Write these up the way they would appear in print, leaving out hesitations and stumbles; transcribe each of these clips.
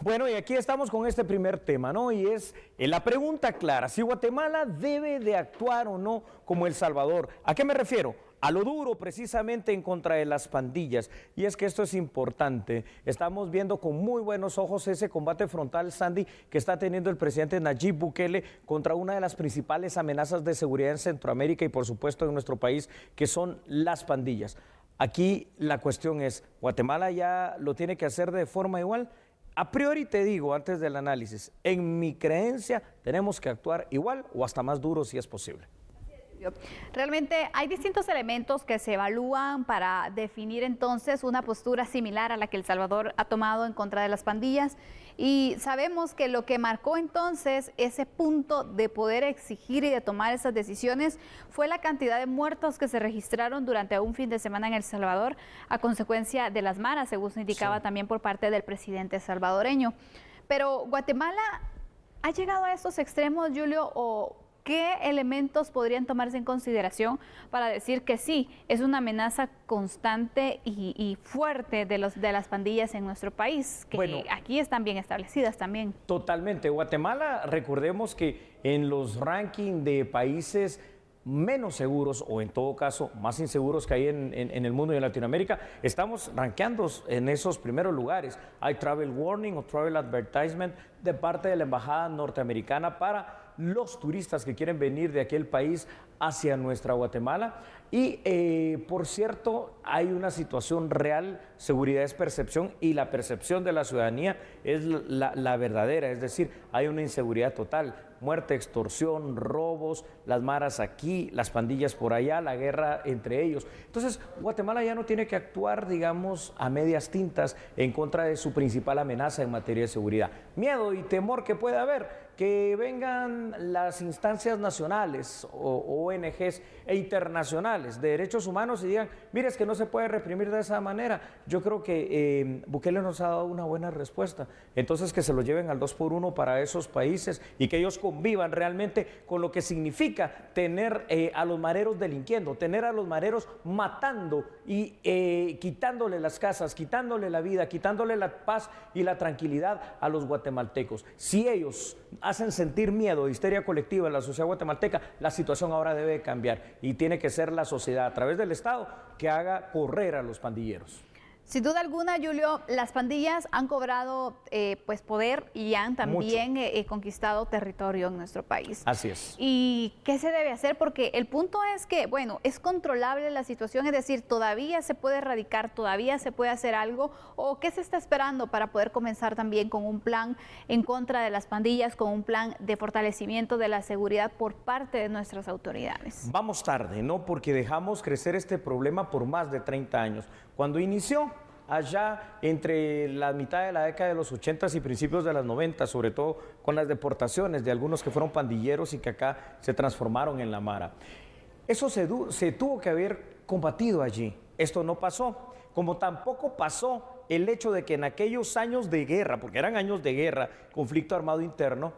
Bueno, y aquí estamos con este primer tema, ¿no? Y es la pregunta clara, si Guatemala debe de actuar o no como El Salvador. ¿A qué me refiero? A lo duro precisamente en contra de las pandillas. Y es que esto es importante. Estamos viendo con muy buenos ojos ese combate frontal, Sandy, que está teniendo el presidente Nayib Bukele contra una de las principales amenazas de seguridad en Centroamérica y por supuesto en nuestro país, que son las pandillas. Aquí la cuestión es, ¿Guatemala ya lo tiene que hacer de forma igual? A priori te digo, antes del análisis, en mi creencia tenemos que actuar igual o hasta más duro si es posible. Realmente hay distintos elementos que se evalúan para definir entonces una postura similar a la que El Salvador ha tomado en contra de las pandillas, y sabemos que lo que marcó entonces ese punto de poder exigir y de tomar esas decisiones fue la cantidad de muertos que se registraron durante un fin de semana en El Salvador a consecuencia de las maras, según se indicaba también por parte del presidente salvadoreño. Pero Guatemala ha llegado a estos extremos, Julio, o ¿qué elementos podrían tomarse en consideración para decir que sí, es una amenaza constante y fuerte de las pandillas en nuestro país, que aquí están bien establecidas también? Totalmente. Guatemala, recordemos que en los rankings de países menos seguros o en todo caso más inseguros que hay en el mundo y en Latinoamérica, estamos rankeando en esos primeros lugares. Hay travel warning o travel advertisement de parte de la embajada norteamericana para los turistas que quieren venir de aquel país hacia nuestra Guatemala. Y por cierto, hay una situación real, seguridad es percepción y la percepción de la ciudadanía es la verdadera, es decir, hay una inseguridad total, muerte, extorsión, robos, las maras aquí, las pandillas por allá, la guerra entre ellos. Entonces, Guatemala ya no tiene que actuar, digamos, a medias tintas en contra de su principal amenaza en materia de seguridad. Miedo y temor que puede haber, que vengan las instancias nacionales o ONGs e internacionales de derechos humanos y digan, mire, es que no se puede reprimir de esa manera. Yo creo que Bukele nos ha dado una buena respuesta. Entonces, que se lo lleven al 2x1 para esos países y que ellos convivan realmente con lo que significa tener a los mareros delinquiendo, tener a los mareros matando y quitándole las casas, quitándole la vida, quitándole la paz y la tranquilidad a los guatemaltecos. Si ellos hacen sentir miedo, histeria colectiva en la sociedad guatemalteca, la situación ahora debe cambiar y tiene que ser la sociedad a través del Estado que haga correr a los pandilleros. Sin duda alguna, Julio, las pandillas han cobrado pues poder y han también conquistado territorio en nuestro país. Así es. ¿Y qué se debe hacer? Porque el punto es que, bueno, es controlable la situación, es decir, todavía se puede erradicar, todavía se puede hacer algo, o ¿qué se está esperando para poder comenzar también con un plan en contra de las pandillas, con un plan de fortalecimiento de la seguridad por parte de nuestras autoridades? Vamos tarde, ¿no? Porque dejamos crecer este problema por más de 30 años. Cuando inició allá entre la mitad de la década de los 80s y principios de las 90, sobre todo con las deportaciones de algunos que fueron pandilleros y que acá se transformaron en la mara. Eso se tuvo que haber combatido allí. Esto no pasó, como tampoco pasó el hecho de que en aquellos años de guerra, porque eran años de guerra, conflicto armado interno,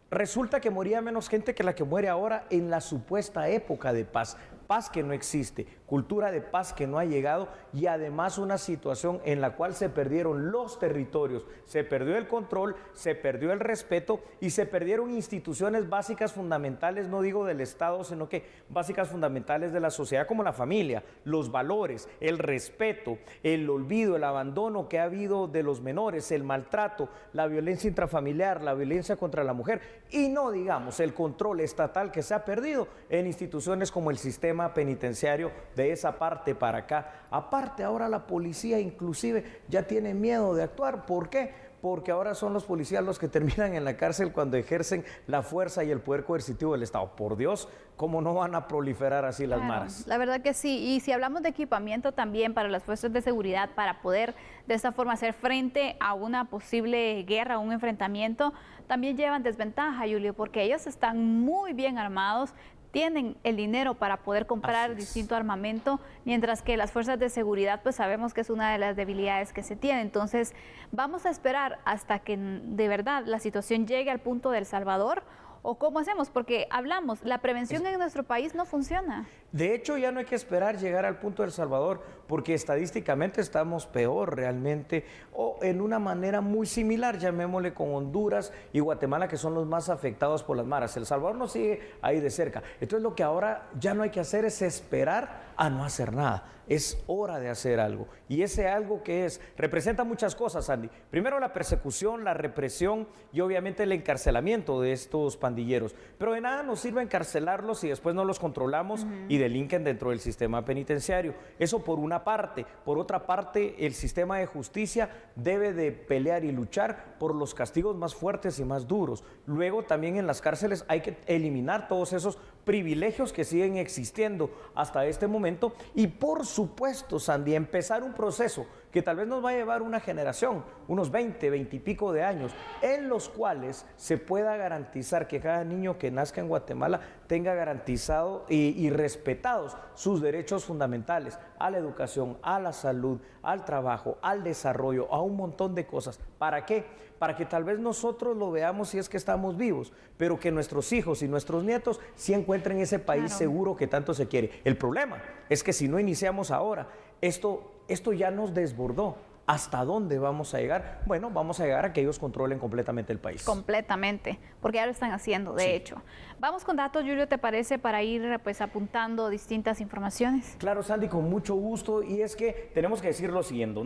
resulta que moría menos gente que la que muere ahora en la supuesta época de paz. Paz que no existe, cultura de paz que no ha llegado y además una situación en la cual se perdieron los territorios, se perdió el control, se perdió el respeto y se perdieron instituciones básicas fundamentales, no digo del Estado, sino que básicas fundamentales de la sociedad como la familia, los valores, el respeto, el olvido, el abandono que ha habido de los menores, el maltrato, la violencia intrafamiliar, la violencia contra la mujer y no digamos el control estatal que se ha perdido en instituciones como el sistema penitenciario de esa parte para acá. Aparte, ahora la policía inclusive ya tiene miedo de actuar. ¿Por qué? Porque ahora son los policías los que terminan en la cárcel cuando ejercen la fuerza y el poder coercitivo del Estado. Por Dios, ¿cómo no van a proliferar así las maras? La verdad que sí, y si hablamos de equipamiento también para las fuerzas de seguridad, para poder de esta forma hacer frente a una posible guerra, un enfrentamiento, también llevan desventaja, Julio, porque ellos están muy bien armados, tienen el dinero para poder comprar distinto armamento, mientras que las fuerzas de seguridad pues sabemos que es una de las debilidades que se tiene. Entonces vamos a esperar hasta que de verdad la situación llegue al punto de El Salvador ¿O cómo hacemos? Porque hablamos, la prevención en nuestro país no funciona. De hecho, ya no hay que esperar llegar al punto de El Salvador, porque estadísticamente estamos peor realmente, o en una manera muy similar, llamémosle, con Honduras y Guatemala, que son los más afectados por las maras. El Salvador nos sigue ahí de cerca. Entonces, lo que ahora ya no hay que hacer es esperar a no hacer nada. Es hora de hacer algo. Y ese algo que representa muchas cosas, Sandy. Primero, la persecución, la represión y obviamente el encarcelamiento de estos pandilleros. Pero de nada nos sirve encarcelarlos si después no los controlamos y delinquen dentro del sistema penitenciario. Eso por una parte. Por otra parte, el sistema de justicia debe de pelear y luchar por los castigos más fuertes y más duros. Luego, también en las cárceles hay que eliminar todos esos privilegios que siguen existiendo hasta este momento y, por supuesto, Sandy, empezar un proceso que tal vez nos va a llevar una generación, unos 20 y pico de años, en los cuales se pueda garantizar que cada niño que nazca en Guatemala tenga garantizado y respetados sus derechos fundamentales a la educación, a la salud, al trabajo, al desarrollo, a un montón de cosas. ¿Para qué? Para que tal vez nosotros lo veamos si es que estamos vivos, pero que nuestros hijos y nuestros nietos sí encuentren ese país seguro que tanto se quiere. El problema es que si no iniciamos ahora, esto ya nos desbordó. ¿Hasta dónde vamos a llegar? Bueno, vamos a llegar a que ellos controlen completamente el país. Completamente, porque ya lo están haciendo, de hecho. Vamos con datos, Julio, ¿te parece? Para ir pues apuntando distintas informaciones. Claro, Sandy, con mucho gusto. Y es que tenemos que decir lo siguiente,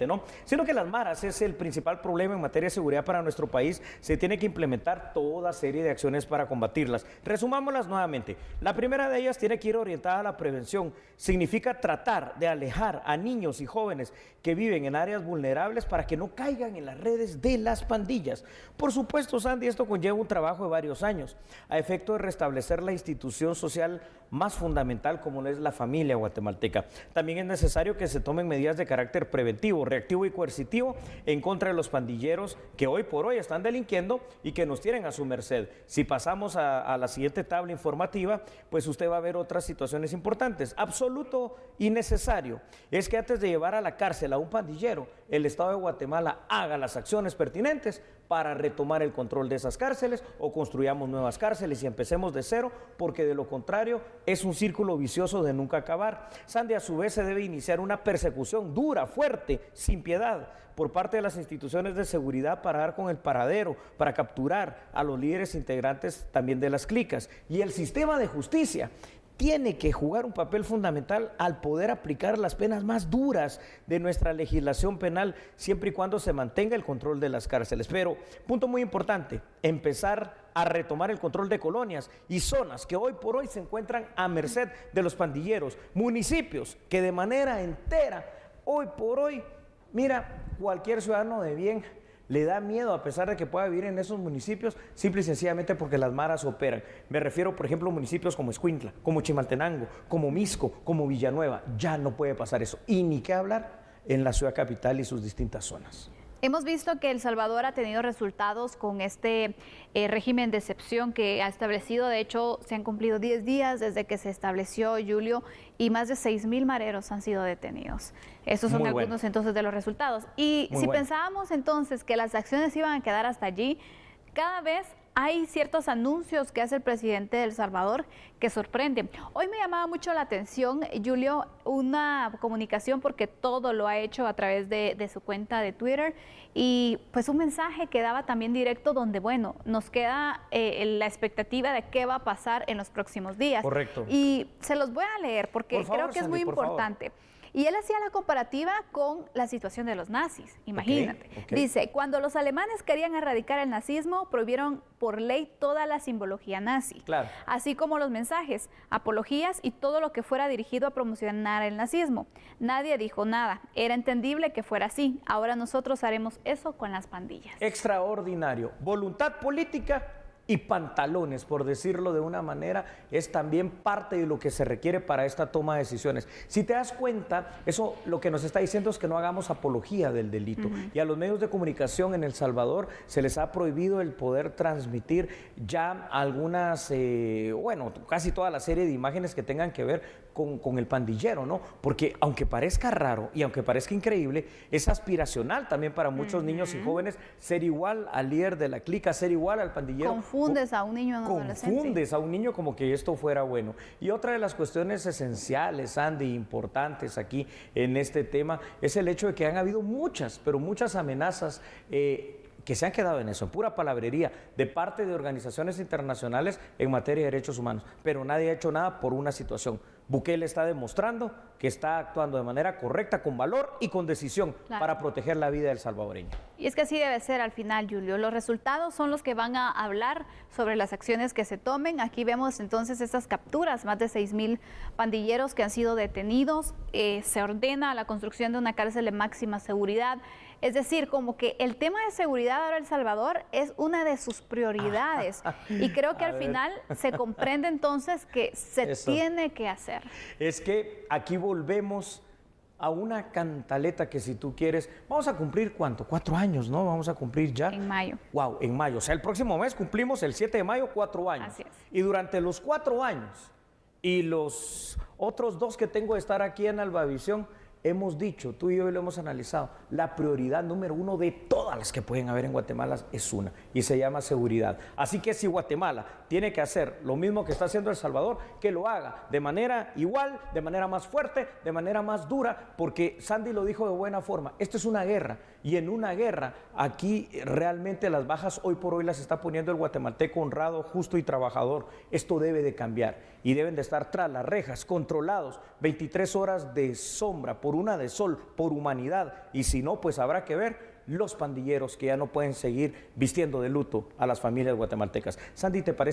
¿no? Siendo que las maras es el principal problema en materia de seguridad para nuestro país, se tiene que implementar toda serie de acciones para combatirlas. Resumámoslas nuevamente. La primera de ellas tiene que ir orientada a la prevención. Significa tratar de alejar a niños y jóvenes que viven en áreas vulnerables para que no caigan en las redes de las pandillas. Por supuesto, Sandy, esto conlleva un trabajo de varios años a efecto de restablecer la institución social más fundamental como es la familia guatemalteca. También es necesario que se tomen medidas de carácter preventivo, reactivo y coercitivo en contra de los pandilleros que hoy por hoy están delinquiendo y que nos tienen a su merced. Si pasamos a la siguiente tabla informativa, pues usted va a ver otras situaciones importantes. Absoluto y necesario es que antes de llevar a la cárcel a un pandillero, el Estado de Guatemala haga las acciones pertinentes para retomar el control de esas cárceles o construyamos nuevas cárceles y empecemos de cero, porque de lo contrario es un círculo vicioso de nunca acabar. Sandy, a su vez se debe iniciar una persecución dura, fuerte, sin piedad, por parte de las instituciones de seguridad para dar con el paradero, para capturar a los líderes integrantes también de las clicas. Y el sistema de justicia tiene que jugar un papel fundamental al poder aplicar las penas más duras de nuestra legislación penal, siempre y cuando se mantenga el control de las cárceles. Pero, punto muy importante, empezar a retomar el control de colonias y zonas que hoy por hoy se encuentran a merced de los pandilleros, municipios que de manera entera, hoy por hoy, mira, cualquier ciudadano de bien le da miedo, a pesar de que pueda vivir en esos municipios, simple y sencillamente porque las maras operan. Me refiero, por ejemplo, a municipios como Escuintla, como Chimaltenango, como Misco, como Villanueva. Ya no puede pasar eso. Y ni qué hablar en la ciudad capital y sus distintas zonas. Hemos visto que El Salvador ha tenido resultados con este régimen de excepción que ha establecido. De hecho, se han cumplido 10 días desde que se estableció, Julio, y más de 6,000 mareros han sido detenidos. Estos son algunos entonces de los resultados. Y si pensábamos entonces que las acciones iban a quedar hasta allí, cada vez hay ciertos anuncios que hace el presidente de El Salvador que sorprenden. Hoy me llamaba mucho la atención, Julio, una comunicación, porque todo lo ha hecho a través de su cuenta de Twitter, y pues un mensaje que daba también directo donde, bueno, nos queda la expectativa de qué va a pasar en los próximos días. Correcto. Y se los voy a leer porque creo que es muy importante. Y él hacía la comparativa con la situación de los nazis, imagínate. Dice, cuando los alemanes querían erradicar el nazismo, prohibieron por ley toda la simbología nazi, así como los mensajes, apologías y todo lo que fuera dirigido a promocionar el nazismo. Nadie dijo nada, era entendible que fuera así. Ahora nosotros haremos eso con las pandillas. Extraordinario. Voluntad política y pantalones, por decirlo de una manera, es también parte de lo que se requiere para esta toma de decisiones. Si te das cuenta, eso lo que nos está diciendo es que no hagamos apología del delito. Y a los medios de comunicación en El Salvador se les ha prohibido el poder transmitir ya algunas, bueno, casi toda la serie de imágenes que tengan que ver con el pandillero, ¿no? Porque aunque parezca raro y aunque parezca increíble, es aspiracional también para muchos niños y jóvenes ser igual al líder de la clica, ser igual al pandillero. Confundes a un niño en adolescencia. Confundes a un niño como que esto fuera bueno. Y otra de las cuestiones esenciales, Andy, importantes aquí en este tema, es el hecho de que han habido muchas, pero muchas amenazas que se han quedado en eso, en pura palabrería, de parte de organizaciones internacionales en materia de derechos humanos, pero nadie ha hecho nada por una situación. Bukele está demostrando que está actuando de manera correcta, con valor y con decisión para proteger la vida del salvadoreño. Y es que así debe ser al final, Julio. Los resultados son los que van a hablar sobre las acciones que se tomen. Aquí vemos entonces estas capturas, más de 6,000 pandilleros que han sido detenidos. Se ordena la construcción de una cárcel de máxima seguridad. Es decir, como que el tema de seguridad ahora en El Salvador es una de sus prioridades. Y creo que al final se comprende entonces que se tiene que hacer. Es que aquí volvemos a una cantaleta que, si tú quieres, vamos a cumplir ¿cuánto? 4 años, ¿no? Vamos a cumplir ya. En mayo. Wow, en mayo. O sea, el próximo mes cumplimos el 7 de mayo 4 años. Así es. Y durante los 4 años y los otros 2 que tengo de estar aquí en Albavisión, hemos dicho, tú y yo lo hemos analizado, la prioridad número 1 de todas las que pueden haber en Guatemala es una, y se llama seguridad. Así que si Guatemala tiene que hacer lo mismo que está haciendo El Salvador, que lo haga de manera igual, de manera más fuerte, de manera más dura, porque Sandy lo dijo de buena forma, esto es una guerra, y en una guerra aquí realmente las bajas hoy por hoy las está poniendo el guatemalteco honrado, justo y trabajador. Esto debe de cambiar y deben de estar tras las rejas, controlados, 23 horas de sombra, por una de sol, por humanidad, y si no, pues habrá que ver los pandilleros que ya no pueden seguir vistiendo de luto a las familias guatemaltecas. Sandy, ¿te parece?